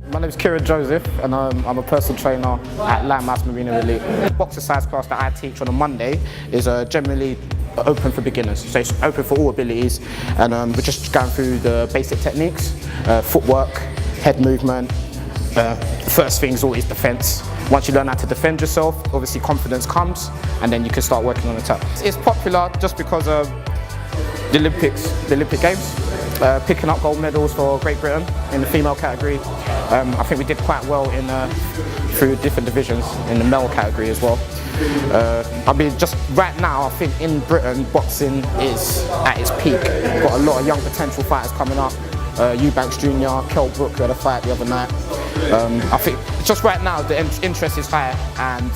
My name is Kieran Joseph and I'm a personal trainer at Limehouse Marina Elite. The Boxercise class that I teach on a Monday is generally open for beginners, so it's open for all abilities, and we're just going through the basic techniques, footwork, head movement. First thing is always defence. Once you learn how to defend yourself, obviously confidence comes, and then you can start working on attack. It's popular just because of the Olympic Games, picking up gold medals for Great Britain in the female category. I think we did quite well through different divisions in the male category as well. I mean, just right now, I think in Britain, boxing is at its peak. We've got a lot of young potential fighters coming up. Eubanks Jr., Kell Brook, who had a fight the other night. I think just right now the interest is high, and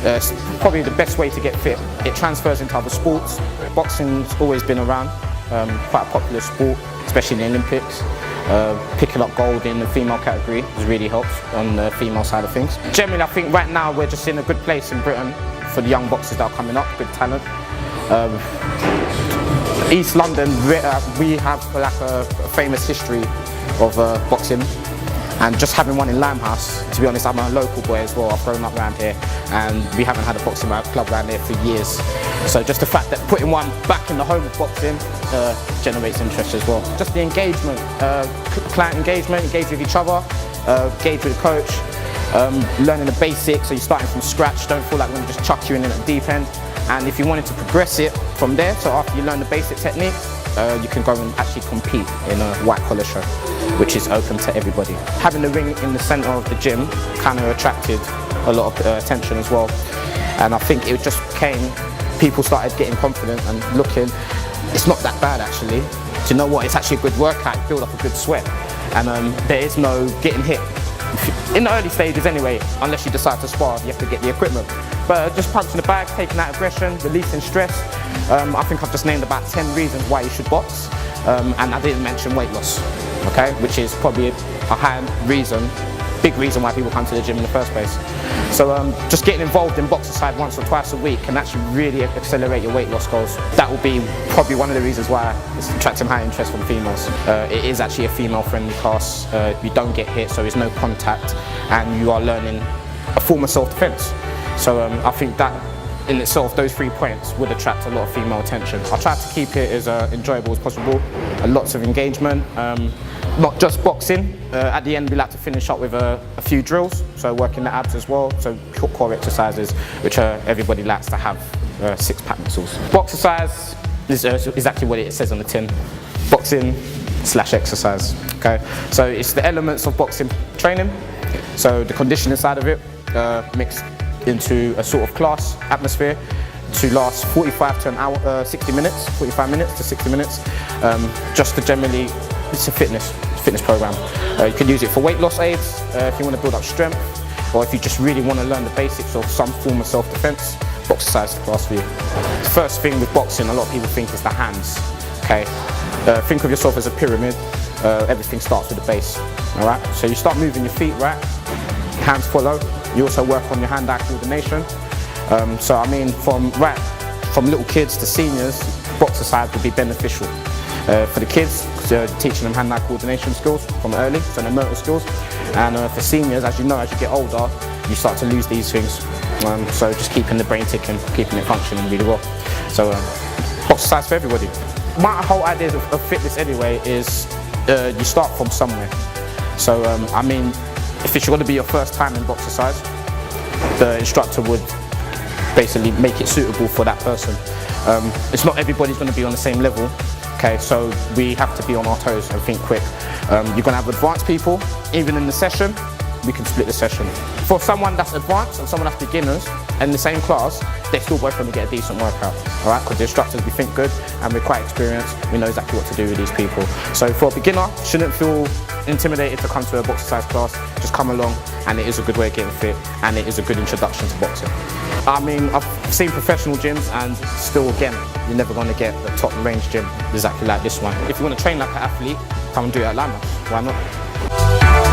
it's probably the best way to get fit. It transfers into other sports. Boxing's always been around, quite a popular sport, especially in the Olympics. Picking up gold in the female category really helps on the female side of things. Generally, I think right now we're just in a good place in Britain for the young boxers that are coming up, good talent. East London, we have like a famous history of boxing, and just having one in Limehouse, to be honest, I'm a local boy as well. I've grown up around here and we haven't had a boxing club around here for years. So just the fact that putting one back in the home of boxing generates interest as well. Just the engagement, client engagement, engage with each other, engage with the coach, learning the basics, so you're starting from scratch, don't feel like we're going to just chuck you in at the deep end. And if you wanted to progress it from there, so after you learn the basic technique, you can go and actually compete in a white collar show, which is open to everybody. Having the ring in the centre of the gym kind of attracted a lot of attention as well. And I think it just people started getting confident and looking, it's not that bad actually. Do you know what, it's actually a good workout, build up a good sweat. And there is no getting hit. In the early stages anyway, unless you decide to spar, you have to get the equipment. But just punching the bag, taking out aggression, releasing stress. I think I've just named about 10 reasons why you should box. And I didn't mention weight loss, okay? Which is probably a high reason, big reason why people come to the gym in the first place. So just getting involved in Boxercise once or twice a week can actually really accelerate your weight loss goals. That will be probably one of the reasons why it's attracting high interest from females. It is actually a female-friendly class. You don't get hit, so there's no contact, and you are learning a form of self-defense. So I think that in itself, those 3 points would attract a lot of female attention. I try to keep it as enjoyable as possible, lots of engagement, not just boxing. At the end we like to finish up with a few drills, so working the abs as well, so core exercises, which everybody likes to have six-pack muscles. Boxercise is exactly what it says on the tin, boxing/exercise, okay? So it's the elements of boxing training, so the conditioning side of it mixed into a sort of class atmosphere to last 45 to an hour, 60 minutes, 45 minutes to 60 minutes, just to generally, it's a fitness program. You can use it for weight loss aids, if you want to build up strength, or if you just really want to learn the basics of some form of self-defense, Boxercise is the class for you. The first thing with boxing, a lot of people think is the hands, okay? Think of yourself as a pyramid, everything starts with the base, all right? So you start moving your feet, right? Hands follow. You also work on your hand-eye coordination. So I mean, from little kids to seniors, Boxercise would be beneficial. For the kids, teaching them hand-eye coordination skills from early, so their motor skills. And for seniors, as you know, as you get older, you start to lose these things. So just keeping the brain ticking, keeping it functioning really well. So Boxercise for everybody. My whole idea of fitness anyway is you start from somewhere. So I mean, if it's going to be your first time in Boxercise, the instructor would basically make it suitable for that person. It's not everybody's going to be on the same level, okay? So we have to be on our toes and think quick. You're going to have advanced people, even in the session, we can split the session. For someone that's advanced and someone that's beginners in the same class, they're still both going to get a decent workout, all right? Because the instructors, we think good and we're quite experienced, we know exactly what to do with these people. So for a beginner, shouldn't feel intimidated to come to a Boxercise class, just come along, and it is a good way of getting fit, and it is a good introduction to boxing. I mean, I've seen professional gyms, and still again, you're never going to get the top range gym exactly like this one. If you want to train like an athlete, come and do it at Limehouse, why not?